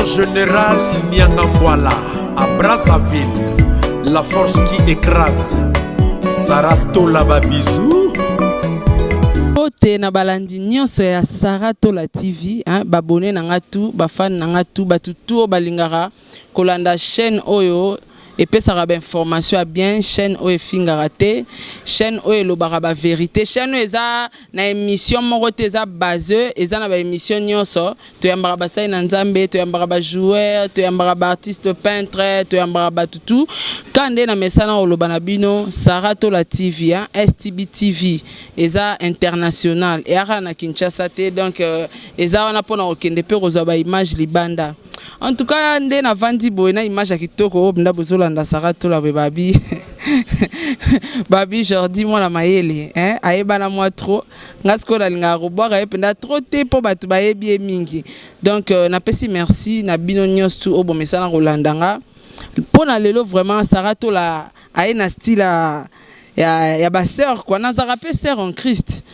Lieutenant Général Nyangambwala à Brazzaville, la force qui écrase. Saratola Babizou. Côté na balandi nyonso ya Saratola TV, babone na ngatu, bafan na ngatu, batutu balingara kolanda chaîne oyo. Et puis ça a information à bien chaîne oyo fingarate chaîne oyo lobara ba vérité chaîne eza na émission moko te eza basé eza na ba émission nyonso to yambara ba sai na nzambe to yambara ba joueur to yambara ba artiste peintre to yambara ba tutu kande na mesana olobana bino Saratola TV STB TV eza international et ara na Kinshasa te donc eza wana pona okende pe kozwa ba image libanda. En tout cas, ndé na vandi boy na image kitoko obnda bozolanda Saratola be babi. Babi Jordi moi la mayele ayeba na moi trop ngasko la linga roboire ayependa trop te po batu bayebi mingi. Donc na pesi merci na bino nyos tout obo mesana rolandanga. Pona lelo vraiment Saratola aye na style ya ba sœur quoi na zarape sœur en Christ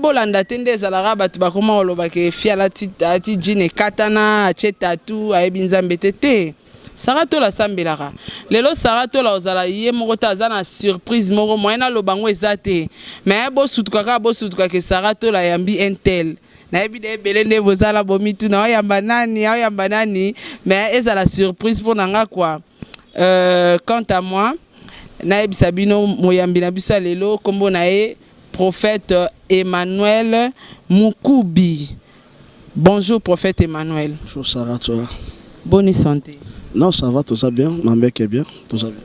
bolanda tende zalara batu ba koma oloba ke fiala ti jine katana acheta tu ayebi nzambe tete Saratola sambelara lelo Saratola ozala ye moko ta zana surprise moko moyena lobango ezate mais bo sutuka ke Saratola yambi intel na yebi de belende bozala bomitu na yamba nani mais ezala surprise pour nanga quoi quant à moi Naïb Sabino Moyambina Bisa Lelo, Kombo Nae, prophète Emmanuel Mukubi. Bonjour, prophète Emmanuel. Bonjour, Saratola. Bonne santé. Non, ça va, tout ça bien. Ma mec est bien, tout ça bien.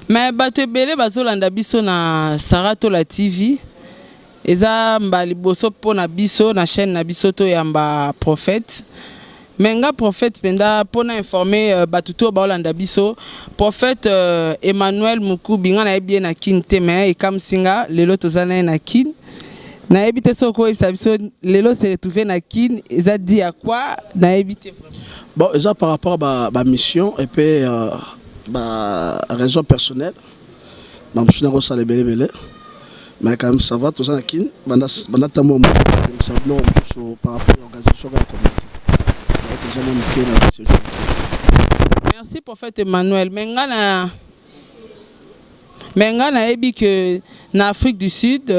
Mais Batebele Bazolanda Biso na Saratola TV. Eza mbali boso po na biso na chaîne na biso to yamba prophète. Menga prophète penda pona informer batuto baolanda biso prophète Emmanuel Mukubi nga na bien na kin teme e kam singa lelo tozana na kin na ebite soko ebisa biso lelo se retrouver na kin eza dit à quoi na ebite vraiment bon eza par rapport ba mission et puis ba raison personnelle ba msuna ko sala belebele mais quand même ça va tozana kin banda tamo ça non par rapport à l'organisation de la communauté. Merci prophète Emmanuel. Mengana ebi que na Afrique du Sud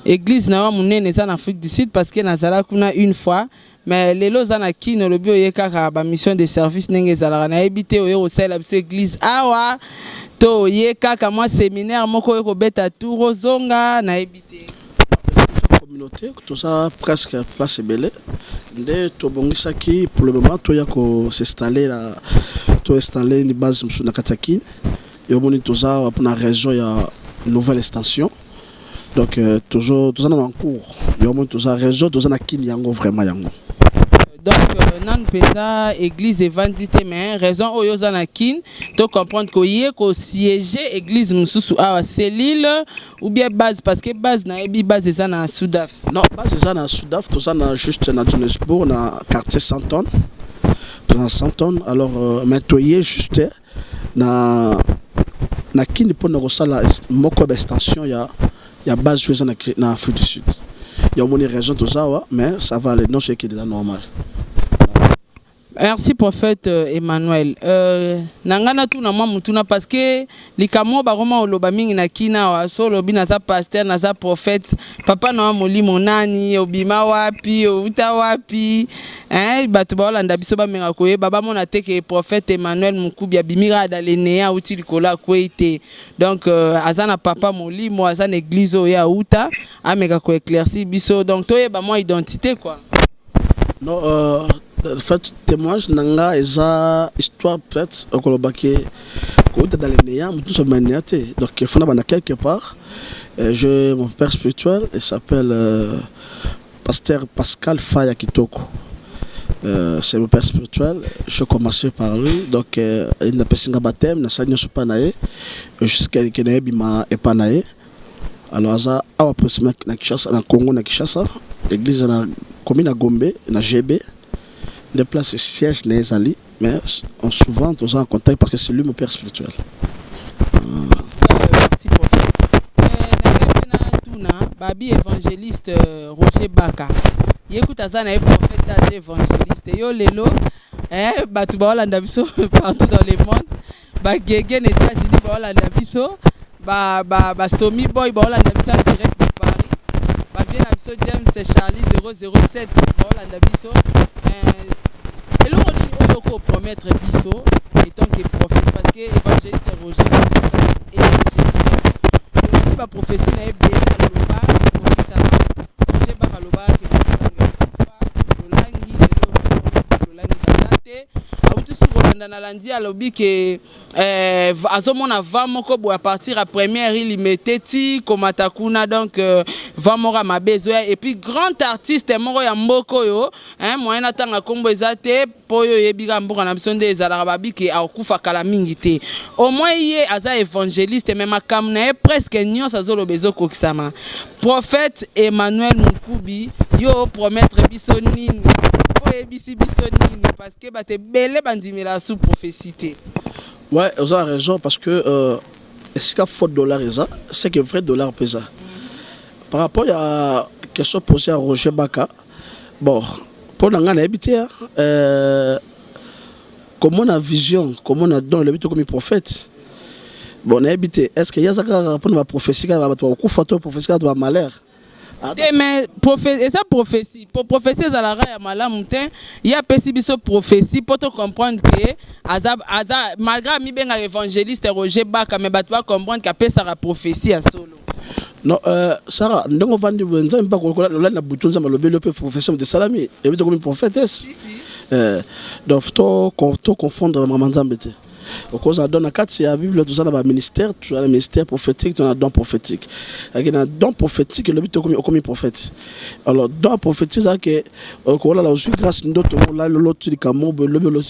église na munene en Afrique du Sud parce que nazala kuna une fois mais lelo zana kino lobi oyeka ba mission de service nenge zala na ebité oyo osala biso église awa to yeka ka moi séminaire moko ko beta tour ozonga na ebité communauté tout ça presque place belé ndé to bongisaki pour le moment to yako s'installer là to installer une base msuna katakine et moni tout ça pour la région il y a nouvelle extension donc toujours tout ça en cours il y a moni tout ça région tout ça na kin yango vraiment yango donc nan pesa église évangile mais raison oyo za na kin to comprendre que yé ko siéger église mususu a cellule ou bien base parce que base na ebi base za na Soudaf non base za na Soudaf tout ça na juste na Johannesburg na quartier Santon dans Santon alors mais to yé juste na kin pour na sala moko d'extension ya base jouer na Afrique du Sud il y a une raison tout ça mais ça va aller non c'est qui est déjà normal. Merci prophète Emmanuel. Nangana tu na mwa mutuna parce que likamo ba roma oloba mingi na kina wa so lobi na za pasteur na za prophète papa na molimo nani obima wapi uta wapi batu ba olanda biso ba menga koye baba mona teke prophète Emmanuel Mukubi abimira dalenea uti likola kwete donc azana papa molimo azana église ya uta ameka ko éclairci biso donc toye ba moi identité quoi. Non en fait témoignage nanga eza histoire peut-être okolobaki ko dans les néa tout ça maniate donc il faut na quelque part j'ai mon père spirituel il s'appelle pasteur Pascal Faya Kitoko c'est mon père spirituel je commençais par lui donc il n'a pas singa baptême na sanyo supanae jusqu'à qu'il ait bima epanae alors ça a proximement na Kinshasa na Congo na Kinshasa église na commune na Gombe na GB les places siège les alliés mais on souvent tous en contact parce que c'est lui mon père spirituel. Merci beaucoup. Babi évangéliste Roger Baka. Yécoute azana prophète évangéliste yo lelo bato baolanda biso partout dans le monde bagege na États-Unis baolanda biso Stomy Boy baolanda biso en direct de Paris bavie na biso James Charlie 007 baolanda biso eloko nini oyo kopromettre biso étant que prophète parce que évangéliste Roger et baprophétie na ye bele aloba kokisama Roger bakaloba ke kolanda na landi alobi ke azomona va moko boya partir à première il mettait ti komata kuna donc va moko mabezo et puis grand artiste moko ya mboko yo moyen atanga kombo ezate poyo yebika mboka na biso nde ezalaka babi ke akufa kala mingi te au moins ye aza évangéliste même makam na ye presque nyonso azoloba ezokokisama prophète Emmanuel Mukubi yo promettre biso nini parce que tu es belle bandimela sous prophétie. Ouais, vous avez raison parce que est-ce qu'il y a faute dollar c'est que vrai dollar pesa. Par rapport à la question posée à Roger Baka, bon, pour nous habiter, comment on a vision, comment on a don le but comme prophète. Bon, on a habité. Est-ce qu'il y a ça pour la prophétie qui va être prophétie qui va malheur? Mais esa prophétie pour prophétie za la ya malamu te ya pesi biso prophétie pour te comprendre que aza malgré mi benga évangéliste Roger Baka mais bato va comprendre que pesa la prophétie à solo. Non Sarah ndongo vandi wenza mpa kokola na butunza malobelo pe professeur de salami et bi to comme prophétesse. Donc to confondre maman Nzambe te. Au cause de la carte, il y a la Bible, tout ça dans le ministère, tu as le ministère prophétique, tu as le don prophétique. Il y a un don prophétique, le but est comme prophète. Alors, don prophétique, c'est que quand on a reçu grâce, l'autre, l'autre, le camo, le l'autre,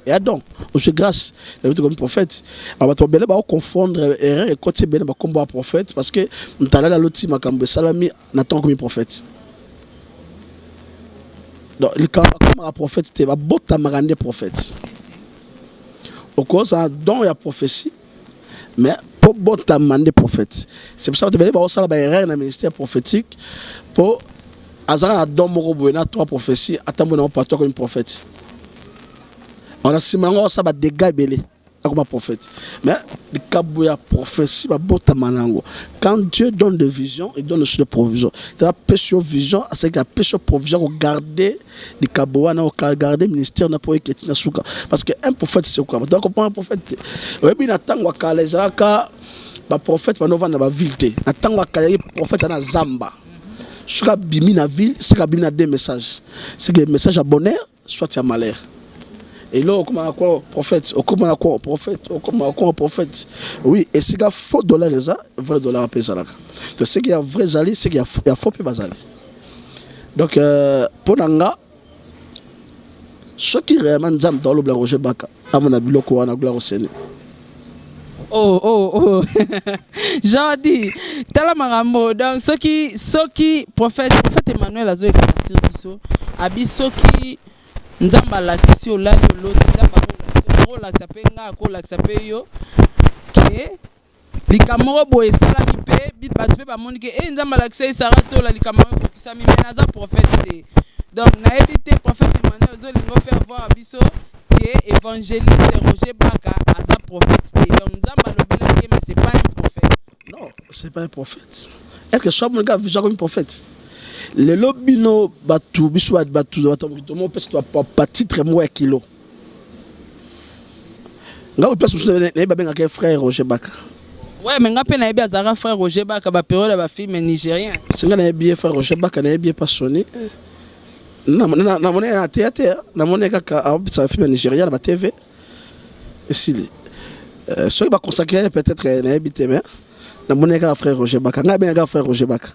et donc, on reçu grâce, le but est comme prophète. Alors, on va confondre erreur et quand c'est bien, on va prophète, parce que on a là l'autre, ma cambe, salami, n'attend comme prophète. Donc, le camp comme un prophète, c'est un beau tamarandé prophète. Au cause d'un don et la prophétie, mais pour botter demander prophète. C'est pour ça que tu vas ça dans le ministère prophétique pour azala don moko boena trois prophéties attendre pas toi comme prophète. On a simango ça va dégâts belé comme prophète. Mais le kabuya prophétie va botter manango. Quand Dieu donne des visions, il donne aussi des provisions. Il y a péché vision, c'est qu'il y a péché provision pour garder les kabuya na garder ministère na pour équiter na souka parce que un prophète c'est quoi? Donc on un prophète. Oui bien attendre kala zaka ba prophète ba nova na ba ville te. Attendre kala prophète na zamba. Souka bimi na ville, c'est ka bimi na deux messages. C'est que message à bonheur soit à malheur. Et là, comment à quoi prophète, comment à quoi prophète, comment à quoi prophète. Oui, et c'est qu'il y a faux dollar vrai dollar à payer. Donc c'est qu'il y a vrai zali, c'est qu'il y a faux peu bazali. Donc pour nanga, ce qui réellement nous dans le Roger Baka, à mon avis, le courant à gloire au Seigneur. Oh. J'en dis, tala marambo. Donc ce qui prophète Emmanuel Azo et Francis Abisso qui nzamba la kisio la yolo nzamba la sapenga ko la sapeyo ke likamoro boye sala bipe bit batu pe ba monike e nzamba la kisio sarato la likamoro ko kisami menaza prophète. Donc na éviter prophète Emmanuel zo lingo faire voir biso que évangéliste Roger Baka aza prophète. Donc nzamba lo bela ke mais c'est pas un prophète. Non, c'est pas un prophète. Est-ce que chaque gars vit comme un prophète? Les lobino batu biswa batu to mo pesi pas titre mo kilo nga place so ne ba benga ke frère Roger Baka. Ouais mais nga pe na ebi azara frère Roger Baka ba période ba film nigérien singa na ebi frère Roger Baka na ebi passionné na mone ya théâtre na mone kaka a film nigérien na ba TV et si so ba consacrer peut-être na ebi mais na mone ka frère Roger Baka nga benga frère Roger Baka.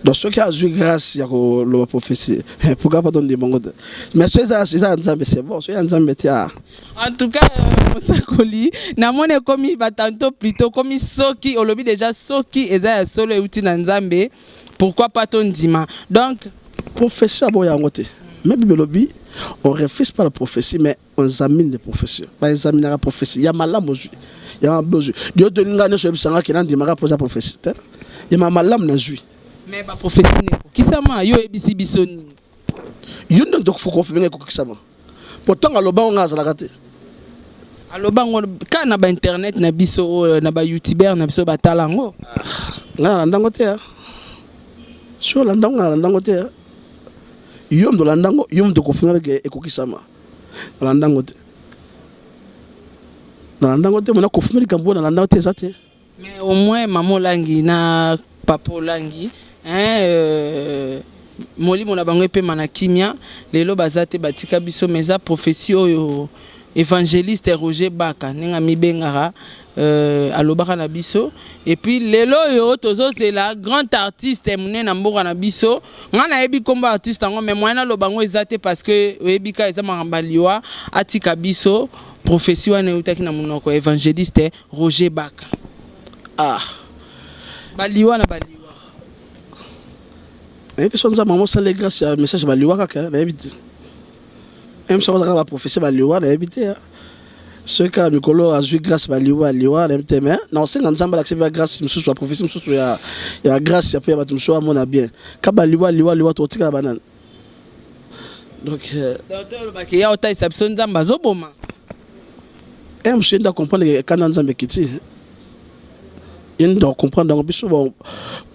Donc ceux qui ont eu grâce à la prophétie, pourquoi pas donner des bons côtés? Mais ceux qui ont dit c'est bon, ceux qui ont dit en tout cas, Mosakoli, na mone komi batanto plutôt komi soki olobi déjà soki eza solo euti na Nzambe, pourquoi pas ton dima? Donc prophétie à boya ngote. Mais bibelobi, on refuse pas la prophétie mais on examine les prophéties. Pas examiner la prophétie, il y a malam aujourd'hui. Il y a un besoin. Dieu te ngane sur bisanga qui n'a dimara poser la prophétie. Il y a malam na jui. Mais ba prophétie ne ko kisama yo ebisi bisoni yo ndo faut confirmer ko kisama Pourtant aloba on a zalaka te. Aloba ngo ka na ba internet na biso na ba youtuber na biso batalango. Nga ndango te. Sur landango te. Yom do landango, yom do kofuna avec ekokisama. Landango te. Landango te mona kofuna likambo na landango te zate. Mais au moins maman Langi na papa Langi moli mona bango pe mana kimia lelo bazate batika biso meza prophétie oyo évangéliste Roger Baka ninga mibengara alobaka na biso et puis lelo yo tozo c'est la grand artiste mune na mboka na biso ngana yebi komba artiste ngo mais moi na lobango ezate parce que oyebika eza mangambaliwa atika biso prophétie wana utaki na munoko évangéliste Roger Baka. Ah. Baliwa na baliwa. Et puis ça maman ça les grâce à message baliwa kaka na éviter. Même ça va professeur baliwa na éviter. Ce cas mikolo a joué grâce baliwa na éviter mais non c'est ensemble l'accepter grâce monsieur soit professeur monsieur il y a grâce ya pe ba monsieur à mon bien. Ka baliwa to tika banane. Donc docteur le baké ya ota exception nzamba zoboma. Monsieur nda comprendre quand nzamba kiti. Il doit comprendre donc biso bon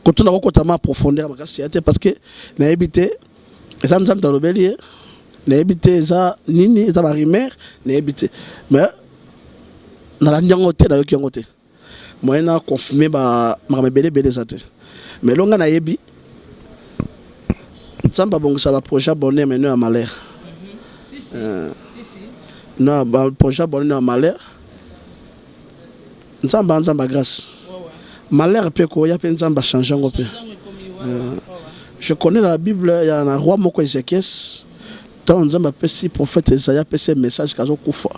quand on a complètement profondeur parce que na habité ça nous dans le bélier na habité ça nini ça va rimer na habité mais na la nyangote na yoki nyangote moi na confirmer ba belé ça mais longa na yebi nzamba bon ça va projet bonheur mais non à malheur si non ba projet bonheur à malheur nzamba grâce. Malheur peut quoi, il y a plein de gens qui changent. Je connais la Bible, il y a un roi Moko Ézéchias, ton Zamba Pessi, prophète Esaïa, Pessi, message Kazo Koufa.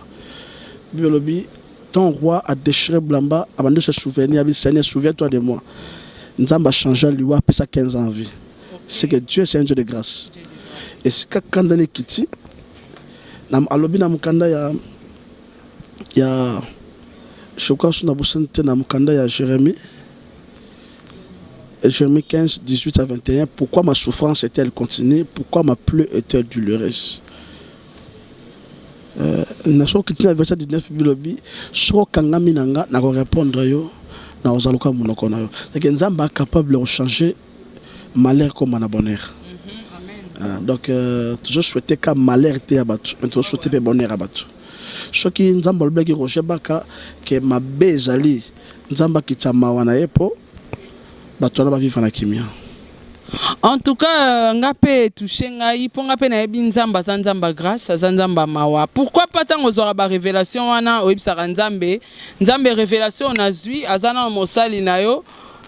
Bible dit, ton roi a déchiré Blamba, avant de se souvenir, il dit, Seigneur, souviens-toi de moi. Nzamba a changé, lui, a passé 15 ans en vie. C'est que Dieu, c'est un Dieu de grâce. Et c'est quand on est quitté, à l'objet de il y a, je crois que il y a Jérémie. Jérémie 15, 18 à 21. Pourquoi ma souffrance est-elle continue? Pourquoi ma plaie est-elle douloureuse? Nation qui verset 19 bilobi, so kangami nanga na répondre yo na ozaluka munoko na yo. C'est que Nzamba capable de changer malheur comme un bonheur. Donc toujours souhaiter que malheur était abattu, maintenant souhaiter que bonheur abattu. Ce qui Nzamba le blé Roger Baka que ma bezali Nzamba kitama wana yepo. En tout cas, ngape touché ngai po ngape na yebi nzamba za nzamba grâce za nzamba mawa. Pourquoi pas tant ozora ba révélation wana oyebisaka nzambe révélation na zui azana mosali na yo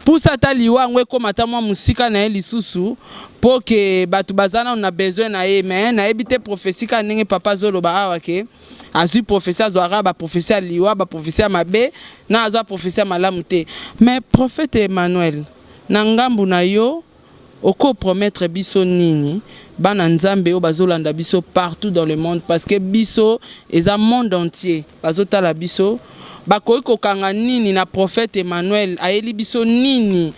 pusa taliwa ngwe ko matamwa musika na ye lisusu po ke batu bazana on a besoin na ye mais na yebite prophétie ka ndenge papa zolo ba awa ke azui prophétie azwara ba prophétie liwa ba prophétie mabe na azwa prophétie malamu te mais prophète Emmanuel na ngambu na yo oko promettre biso nini bana nzambe o bazolanda biso partout dans le monde parce que biso eza monde entier bazotala biso bakoki kokanga nini na prophète Emmanuel ayeli biso nini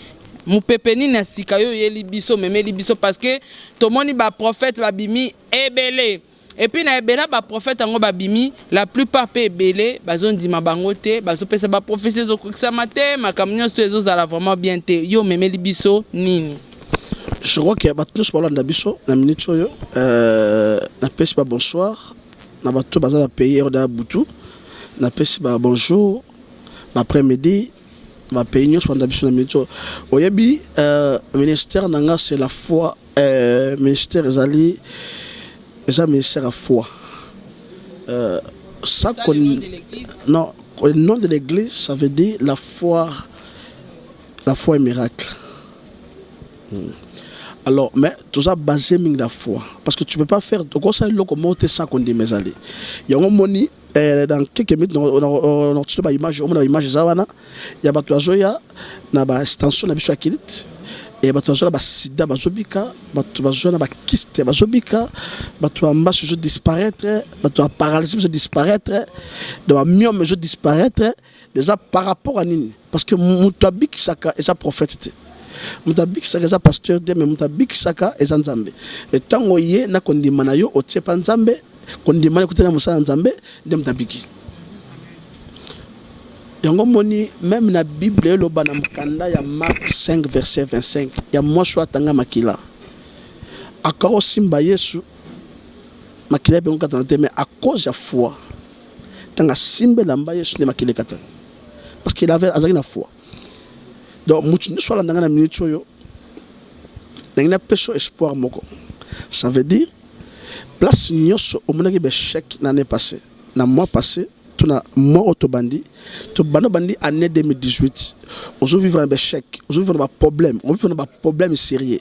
mupepe nini na sika yo yeli biso memeli biso parce que tomoni ba prophète babimi ebele. Et puis na ebela ba prophète ngo babimi la plupart pe ebele bazondima bango te bazopesa ba prophétie zokukisa mate makamnyo sto ezozala vraiment bien te yo memeli biso nini. Je crois que battous parlant d'abiso na minute yo na pesi ba bonsoir na bato baza ba payer da butu na pesi ba bonjour ba après-midi ba payer nyos parlant d'abiso na minute oyebi ministère nanga c'est la foi ministère ezali déjà ministère à foi. Ça non, le nom de l'église, ça veut dire la foi et miracle. Alors, mais tout ça basé sur la foi. Parce que tu ne peux pas faire, donc ça, comment tu sais qu'on dit mes alliés. Il y a un moment, dans quelques minutes, on a une image, il y a une extension de la kilite. Et bato bazona ba sida bazobika bato bazona ba kyste bazobika bato amba se disparaître bato paralysie se disparaître de ba myome se disparaître déjà par rapport à nini parce que mutabik saka eza prophète mutabik saka eza pasteur de mais mutabik saka eza nzambe et tango ye na kondima na yo otie pa nzambe kondimana kutana musala nzambe ndem tabiki yango moni même na Bible lo bana mkanda ya Marc 5 verset 25 ya mwasho atanga makila akaro simba Yesu makila be ngata te mais à cause ya foi tanga simbe lamba Yesu ne makile kata parce qu'il avait azaki na foi donc mutu ne soit na minute yo n'a pas espoir moko ça veut dire place nyoso au monaki be chèque l'année passée na mois passé tout na mois autobandi to bandi année 2018 aujourd'hui vivre un chèque aujourd'hui vivre un problème on vivre un problème sérieux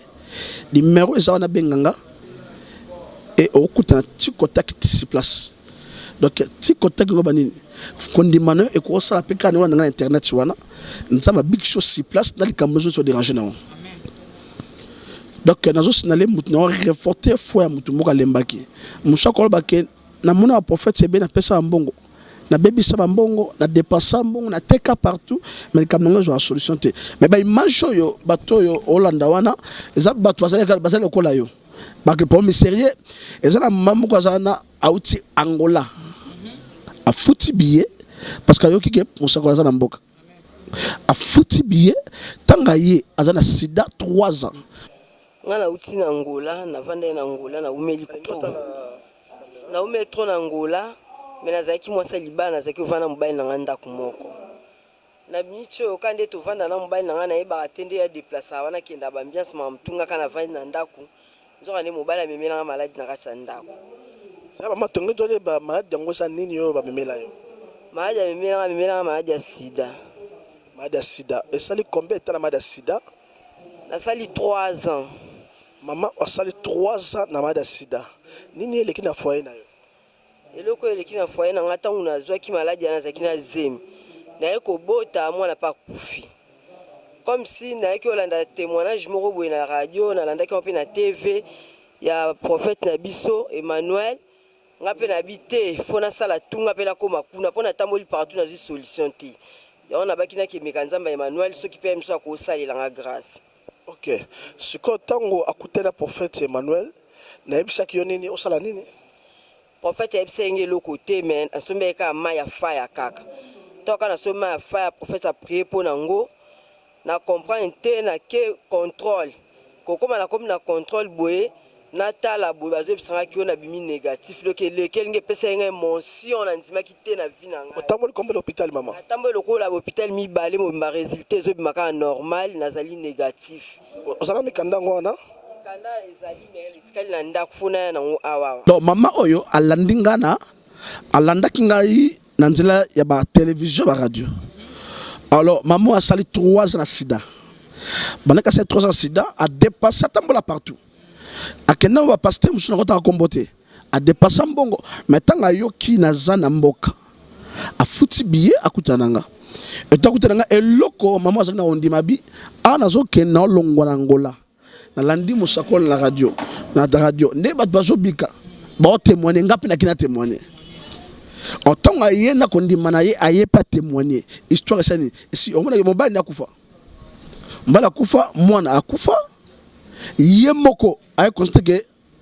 numéro ça on a benganga et au coup un petit contact ici place donc petit contact no bani kondimano et ko ça pe kan na internet wana nzama big show si place dans les cameroun so déranger na donc nazo sinale mutu na reforter foi ya mutu moka lembaki musa ko bake na mona prophète c'est bien na pesa mbongo na bebi sa mbongo na dépasser mbongo na teka partout mais comme non zo solution te mais ba image yo bato yo Hollanda wana eza bato bazali ko la yo ba que pour sérieux eza na mamu ko zana auti Angola a fouti billet parce que yo ki ke musa ko zana mboka a fouti billet tanga ye azana sida 3 ans. Ngana uti na Angola na vanda na Angola na umeli na umetro na Angola mena zaki mwasa libana zaki vana mobile na nganda kumoko na bicho kande to vanda na mobile na ngana eba atende ya déplacer wana kenda ba ambiance ma mtunga kana vanda na ndaku nzoka ne mobile memela na maladi na kasa ndaku ça ba matongo tole ba maladi yango sa nini yo ba memela yo maladi na maladi ya sida et ça li combien de temps na maladi ya sida na sali 3 ans maman a sali 3 ans na maladi ya sida nini eleki na foyer na yo eloko eleki na foyer na ngata una zwaki maladi na zaki na zemi na eko bota mwana pa kufi comme si na eko landa témoignage moko boye na radio na landa ki na TV ya prophète na biso Emmanuel ngape na bité fona sala tunga pe na koma kuna pona tamboli partout na zi solution ti ya on a baki na ki mekanzamba Emmanuel so ki pe mso ko salela nga grâce. OK siko tango akutela prophète Emmanuel na yebisaki yo nini osala nini prophète yebisenge lo côté men asombeka maya fire kaka toka na soma ya fire prophète a prier pour nango na comprendre te na ke contrôle kokoma na comme na contrôle boye na tala boye bazo bisanga ki na bimi négatif lo ke lekel nge pesa nge mention na ndima ki te na vie na nga otamboli kombe l'hôpital maman tamboli lokola l'hôpital mi balé mo ba résultat zo bimaka normal nazali négatif ozala mikanda ngona kanda ezali mais litikali na ndako funa na awa donc mama oyo alandingana alandaki ngai na nzela ya ba télévision ba radio alors maman a sali 3 ans na sida banaka c'est 3 ans sida a dépassé tambola partout akenda wa pasteur musuna kota kombote a dépassé mbongo mais tanga yoki na zana mboka a futi billet akutananga etakutananga eloko maman azana ondima bi ana zo kena longwa na Angola na landi musakol na radio ne bat bazo bika ba témoigner ngapi na kina témoigner otonga ye na kondima na ye aye pas témoigner histoire ça ni si on mona mobile na kufa mbala kufa mwana akufa ye moko ay constater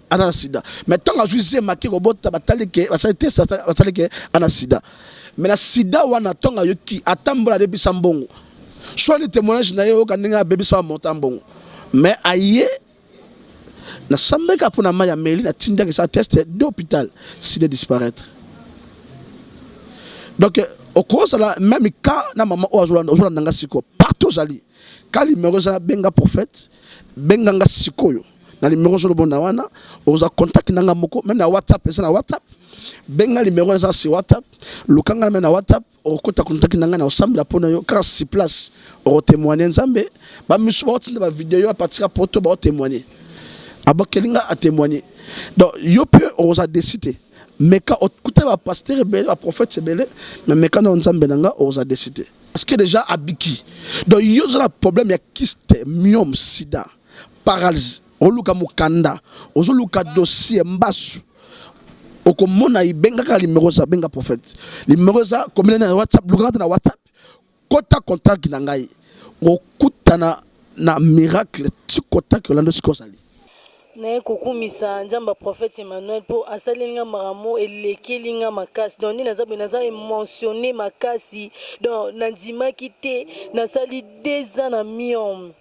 ana sida mais tant ajuise maki robota batalike basalike ana sida mais la sida wana tonga yoki atambola de bisambongo soit le témoignage na yo kaninga bébé sa montambongo mais aye na sambeka pour na maya meli na tinda que ça test d'hôpital si de disparaître donc au cause la même cas na maman ozola nanga siko partout zali kali numéro za benga prophète benga nga sikoyo na numéro zo bonda wana oza contact nanga moko même na WhatsApp ça na WhatsApp benga numéro za si WhatsApp lukanga même na WhatsApp o kota contact nanga na ensemble pona yo car si place o témoigner nzambe ba miso ba tinda ba vidéo a partir poto ba témoigner abakelinga a témoigner donc yo peut oza décider mais quand écoutez va pasteur belé va prophète belé mais quand on nzambe nanga oza décider parce que déjà abiki donc yo a problème ya kyste myome sida paralysie oluka mukanda ozoluka dossier mbasu okomona ibenga ka numéro za benga prophète numéro za combien na WhatsApp lukata na WhatsApp kota contact na ngai okutana na miracle ti contact lando sikosali naye kokumisa nzamba prophète Emmanuel po asalinga maramo elekelinga makasi donc naza mentionné makasi donc nandimaki te nasali 2 ans na miom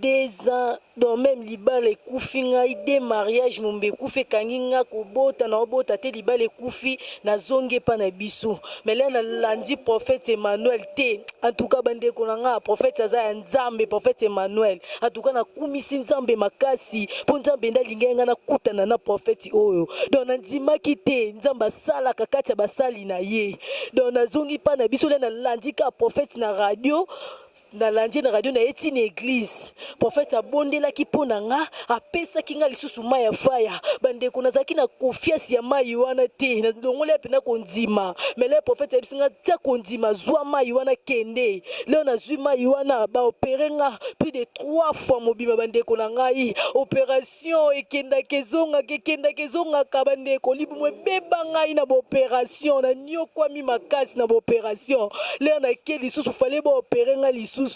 2 ans donc même libala ekufi ngai de mariage mombe ekufi ekangi nga kobota na obota te libala ekufi nazonge pa na biso mais là nalandi prophète Emmanuel te en tout cas bandeko na nga prophète aza ya nzambe prophète Emmanuel en tout cas nakumisi nzambe makasi po nzambe ndalinga nga nakutana na prophète oyo donc nandimaki te nzambe asalaka kati ya basali na ye donc nazongi pa na biso le nalandi ka prophète na radio na eti na église prophète abondelaki mpona nga apesaki nga lisusu mai ya faya bandeko nazalaki na confiance ya mai wana te nalongoli apena kondima mais le prophète ayebisi nga tia kondima zwa mai wana kende leo nazwi mai wana baopere nga plus de 3 fois mobima bandeko na ngai opération ekendaka ezongaka bandeko libumu ebeba ngai na baopération na nyokwami makasi na baopération leo nake lisusu fale baopere nga lisusu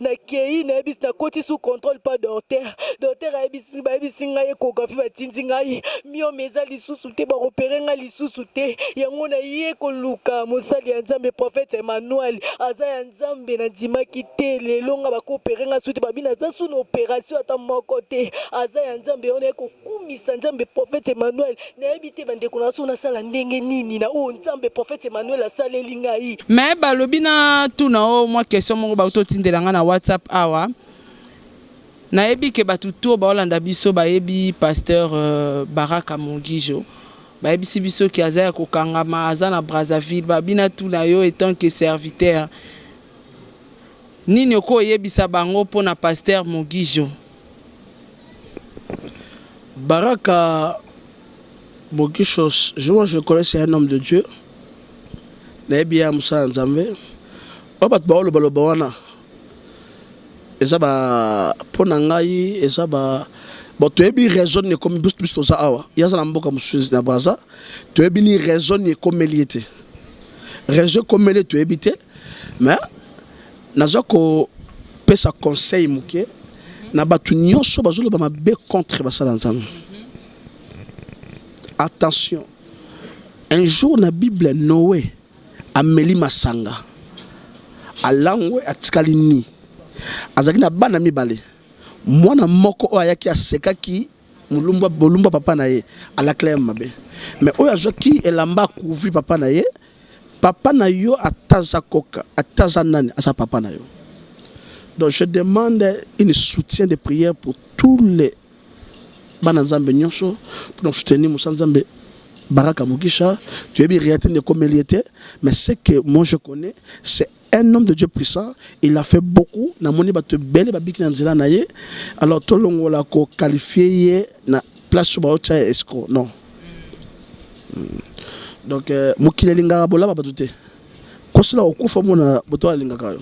na kei na ebisi na koti sous contrôle pas docteur ayebisi ngai ekographie batindi ngai mio meza lisusu te baopere nga lisusu te yango na ye koluka mosali ya nzambe prophète Emmanuel aza ya nzambe na ndimaki te lelo nga bakoopere nga suti babina aza su na opération ata moko te aza ya nzambe ona ekokumisa nzambe prophète Emmanuel nayebi te bandeko na so nasala ndenge nini na o nzambe prophète Emmanuel asaleli ngai mais balobi na tuna o mwa question moko bakototindelanga na WhatsApp awa nayebi ke batuto baolanda biso bayebi pasteur Baraka Mugijo bayebisi biso ki aza ya kokangama aza na Brazzaville babina tuna yo étant que serviteur nini oko oyebisa bango mpona pasteur Mugijo. Baraka Mugijo, je connais, c'est un homme de Dieu. Nayebi ya Musa Nzambe obat baolo baloba wana eza ba pona ngai eza ba toyebi raison ne comme plus to za awa yaza na mboka musuzi na Brazza toyebi ni raison ne comme liete raison comme liete toyebi te mais naza ko pesa conseil muke na batu nyonso bazolo ba mabe contre basala nzambe. Attention, un jour na Bible Noé ameli masanga alangwe atikalini azaki na bana mibale mwana moko oyo ayaki asekaki bolumba papa na ye alakla mabe mais oyo azwaki elamba couvri papa na yo ataza koka ataza nani asa papa na yo. Donc je demande une soutien de prière pour tous les bana nzambe nyonso pour soutenir Musa Nzambe Baraka Mugisha. Tu es bien réalité de comme il était, mais ce que moi je connais, c'est un homme de Dieu puissant. Il a fait beaucoup. Na moni ba te belle ba biki na nzela na ye. Alors tout longo la ko qualifier na place sur ba ocha escroc. Non. Donc mukile linga bola ba batute. Kosila okufa mona boto linga kayo.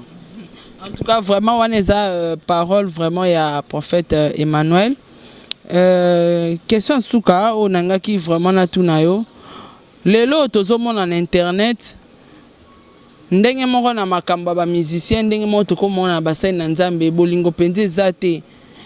En tout cas vraiment on a parole vraiment il y a prophète Emmanuel. Question suka o nanga ki vraiment na tunayo lelo tozomona na internet ndenge moko na makamba ba musicien ndenge moko tokomona basai na nzambe bolingo penze zate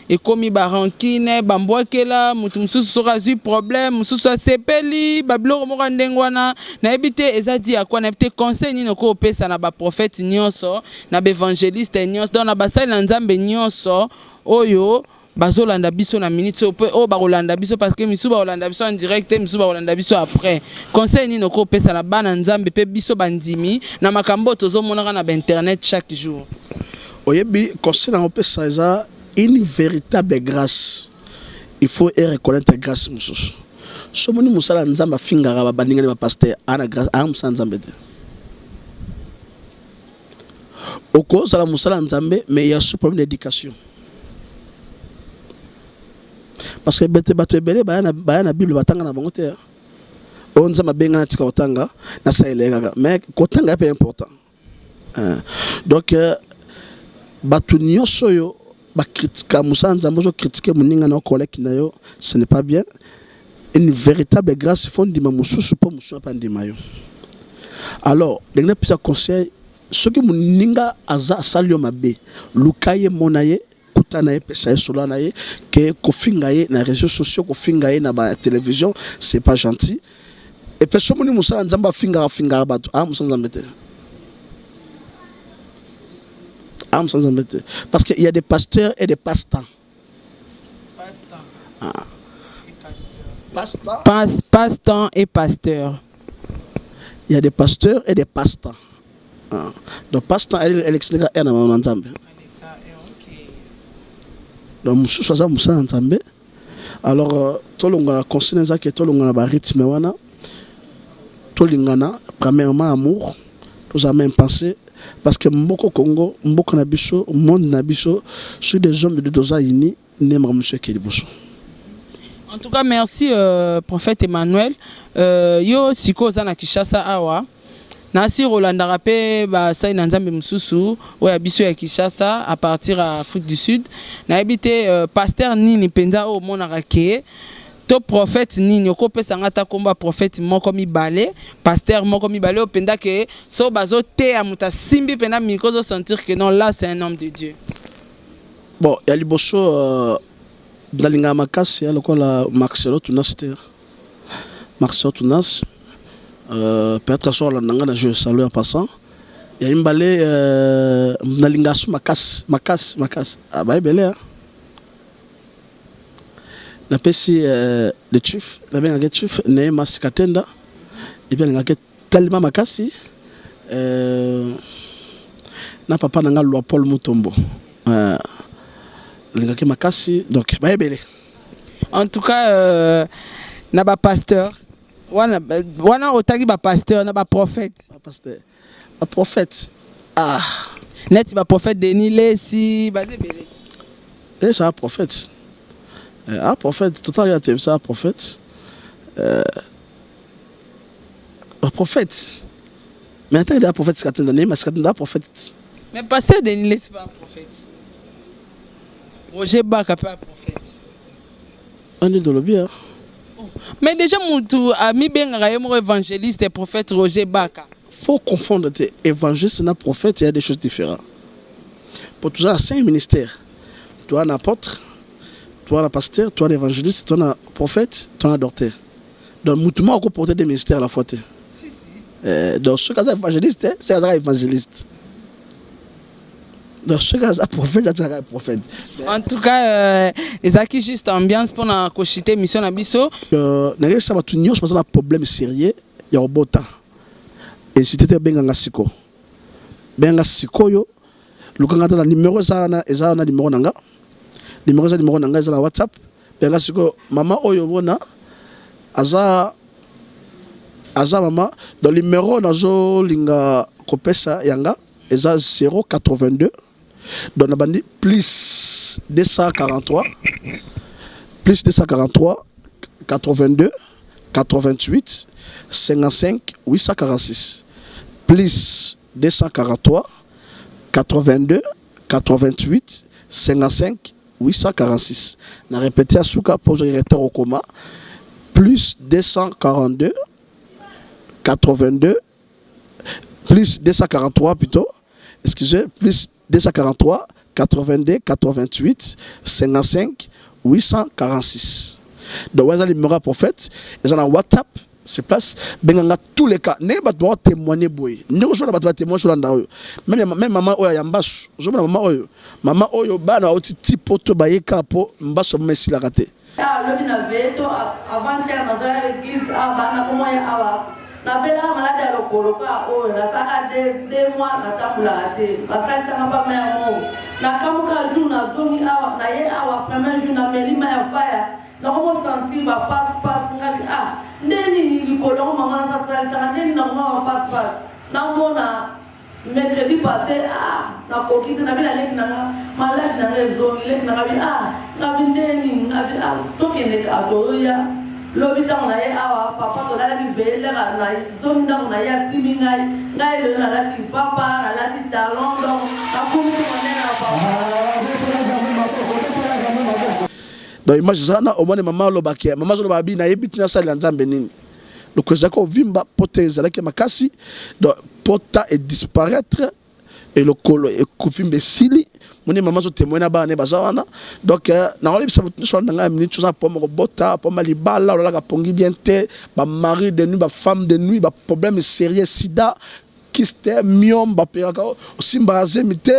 ekomi ba rancune bambwakela mutu mususu soka zui problème mususu asepeli babiloko moko ndenge wana na ebite ezadi akwa na ebite conseil nino ko opesa na ba prophète nyonso na ba évangéliste nyonso donc na basai na nzambe nyonso oyo bazolanda biso na minute o bakolanda biso parce que misu bakolanda biso en direct misu bakolanda biso après conseil nino ko pesa na bana nzambe pe biso bandimi na makambo tozomona na internet chaque jour. Oyebi conseil na opesa eza une véritable grâce. Il faut reconnaître grâce mususu. Somoni musala nzamba fingara ba bandinga ba pasteur ana grâce a Musa Nzambe te. Oko sala musala nzambe mais il y a ce problème d'éducation. Parce que bete bato ebele baya na Bible batanga na bango te onza mabenga na tika otanga na saelega mais kotanga est important. Donc bato nyonso yo ba critique Musa Nzambe zo critiquer moninga na collègue na yo ce n'est pas bien. Une véritable grâce fondima mususu po musu apandima yo. Alors denga pisa conseil ce que moninga aza salio mabe lukaye monaye na pesa solo na ye que kofinga ye na réseaux sociaux kofinga ye na ba télévision c'est pas gentil et personne moni musala nzamba finga bato musala nzambete musala nzambete parce que il y a des pasteurs et des pasteurs. Passe-temps et pasteur. Il y a des pasteurs et des pasteurs. Donc passe-temps elle explique à na mama nzambe. Donc musu soza musa nzambe. Alors tolonga conscience que tolonga na ba rythme wana. Tolingana premièrement amour, tous à même pensée parce que mboko Congo, mboko na biso, monde na biso, sur des hommes de doza ini n'aimera monsieur Keliboso. En tout cas, merci prophète Emmanuel. Yo siko zana Kishasa awa. Nasi Rolanda Rapé ba sai nanzambe mususu oya biso ya Kishasa à partir à Afrique du Sud. Na habité pasteur nini penza o monaka ke to prophète nini okopesa ngata komba prophète moko mibale, pasteur moko mibale o penda ke so bazo te amuta simbi penda miko zo sentir que non là c'est un homme de Dieu. Bon, ya liboso dalinga makasi lokola Marcelo Tunaster. Marcelo Tunas peut-être sur la nanga na jeu salut en passant. Ya imbale dalinga su makas ah ba belé hein. Na pesi de chief, na bien ngake chief ne masikatenda. Et bien ngake tellement makasi na papa nanga lwa Paul Mutombo. Lingaki makasi donc ba belé. En tout cas na ba pasteur wana otaki ba pasteur na ba prophète. Ba pasteur. Ba prophète. Net ba prophète Denis Lesi basé belé. Et ça prophète. Un prophète, tout à l'heure tu as vu ça, un prophète. Un prophète. Mais attends, il y a un prophète qui a été donné, mais c'est un prophète. Mais pasteur Denis Lesi pas un prophète. Roger Baka pas un prophète. On est dans le bien. Mais déjà, mon ami Benga évangéliste et prophète Roger Baka. Faut confondre évangéliste et prophète, il y a des choses différentes. Pour tout ça, c'est un ministère. Tu as un apôtre, tu as un pasteur, tu as un évangéliste, tu as un prophète, tu as un docteur. Donc, tout le monde peut porter des ministères à la fois. Donc, ce cas évangéliste, c'est un évangéliste. Donc, ce cas prophète, c'est un prophète. En tout cas, ils ont juste ambiance pour la cochiter mission à Bisso. Je pense que un problème sérieux, il y a un beau temps. Et si tu étais bien en Siko, bien Siko, le candidat a numéro zana et zana numéro nanga, numéro nanga est sur WhatsApp. Bien Siko, maman oyo bona, aza maman, dans le numéro nazo linga kopesa yanga, eza 082. Donc on a dit plus 243, 82, 88, 55, 846. Plus 243, 82, 88, 55, 846. On a répété à Souka pour le directeur au coma. Plus 242, 82, plus 243 plutôt. Excusez, plus 243, 82, 88, 55, 846. Donc, vous avez le numéro prophète, ils ont un WhatsApp, c'est place, ben tous les cas, ne pas doit témoigner boy. Ne pas doit témoigner sur l'endroit. Même maman oya yambasu, je me maman oyo bana oti tipo to baye kapo mbaso messi la raté. Ah, le bina veto avant-hier dans l'église bana comment ya awa. Na bela malade ya lokoloka oyo na saka 2 mois na tambula te basali sanga pa mère mo na kamuka jour na zongi awa na ye awa premier jour na melima ya fire na komo sentir ba passe ngaki ndeni ni likolo mama na sasa sanga ndeni na mama passe na mona mercredi passé na kokiti na bila leki na malade na zongi leki na bi na bi ndeni na bi tokende ka toya lobita na ye awa papa to la ki vele na zonda na ya simi ngai le na la ki papa na la ti talon donc akumi ko na papa donc image zana au moins maman lobaki maman zo lobabi na yebiti na sala nzambe nini donc ko vimba poteza la ke makasi donc pota et disparaître et le colo et Kofi Mbesili mon maman so témoin ba ne bazawana donc na ole bisa mutu so nga minute so pour mo bota pour malibala la pongi bien te ba mari de nuit ba femme de nuit ba problème sérieux sida kiste myom ba peraka aussi mbaraze mité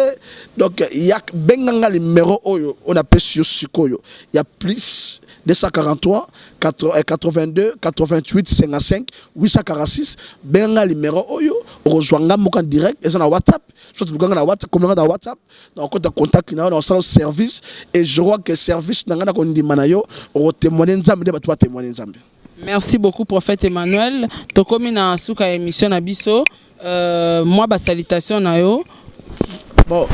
donc il y a benganga numéro oyo on appelle sur sikoyo il y a plus 243 82 88 55 846 benganga numéro oyo rejoindre mo en direct et na WhatsApp soit tu na WhatsApp comme na WhatsApp donc on contact na dans service et je vois que service na ngana ko ndimana yo o témoigner nzambe de ba toi témoigner nzambe. Merci beaucoup prophète Emmanuel tokomi na suka émission na biso moi ba salutation na yo bon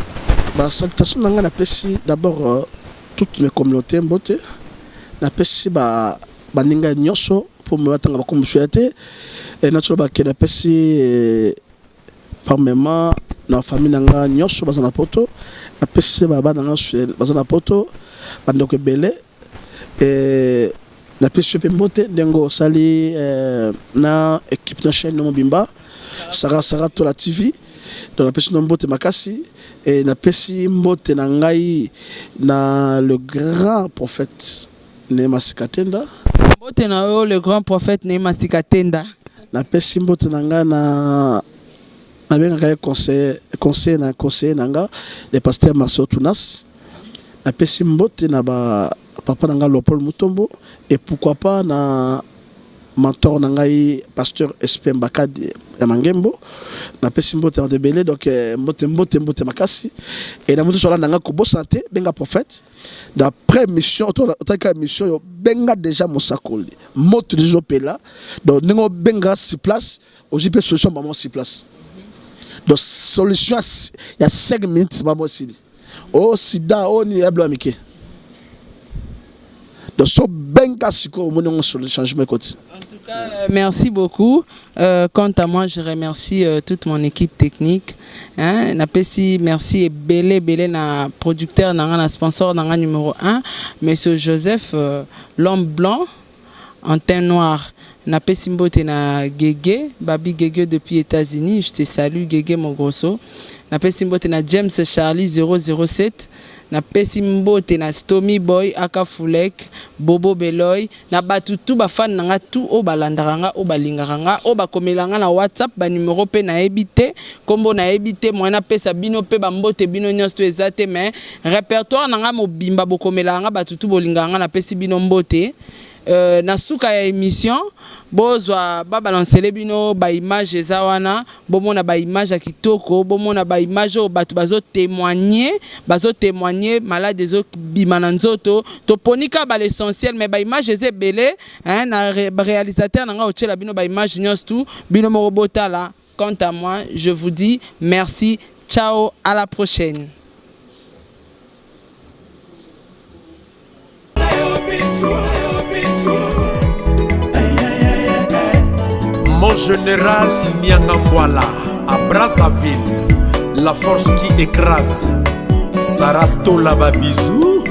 ba salutation na ngana pesi d'abord toutes mes communautés mbote na pesi ba ninga nyoso pour me batanga ba comme souhaité et naturellement ba ke na pesi par maman na famille nanga nyoso bazana poto na pesi ba nanga bazana poto bandoko belé et na pesi pe mbote dengo sali na équipe na chaîne no bimba Sarah to la TV dans la pesi no mbote makasi et na pesi mbote na ngai na le grand prophète Neema Sikatenda mbote na yo le grand prophète Neema Sikatenda na pesi mbote na ngai na benga conseil nanga le pasteur Marcel Tunas na pesi mbote na ba papa nanga Lopol Mutombo et pourquoi pas na mentor nangai pasteur SP Mbakadi ya Mangembo na pesi mbote de belé donc mbote makasi et na mutu sola nanga ko bo santé benga prophète d'après mission autant mission yo benga déjà mosakoli moto de jopela donc ningo benga si place aussi peut solution maman si place donc solution il y a 5 minutes maman si oh sida oh ni ablo amike donc so benga siko mon changement côté. En tout cas, merci beaucoup. Quant à moi, je remercie toute mon équipe technique. Merci et belé na producteur na sponsor na numéro 1, monsieur Joseph l'homme blanc en teint noir. Na pesimbo te na Gege, Babi Gege depuis États-Unis, je te salue Gege mon grosso. Na pesimbo te na James Charlie 007. Na pesimbo te na Stomy Boy aka Fulek Bobo Beloy na batutu ba fan nanga tout o balandaranga o balingaranga o bakomelanga na WhatsApp ba numéro pe na ebité kombo na ebité mwana pesa bino pe ba mbote bino nyonso ezate mais répertoire nanga mobimba bokomelanga batutu bolinganga na pesi bino mbote na suka ya émission bozwa ba balancele bino ba image ezawana bomona ba image ya kitoko bomona ba image o batu bazo témoigner malade ezo bimana nzoto to ponika ba l'essentiel mais ba image ezebele na réalisateur nanga otchela bino ba image nyonso tout bino mo botala. Quant à moi, je vous dis merci, ciao, à la prochaine. Mon général Nyangambwala à Brazzaville, la force qui écrase. Sarato Lababizou.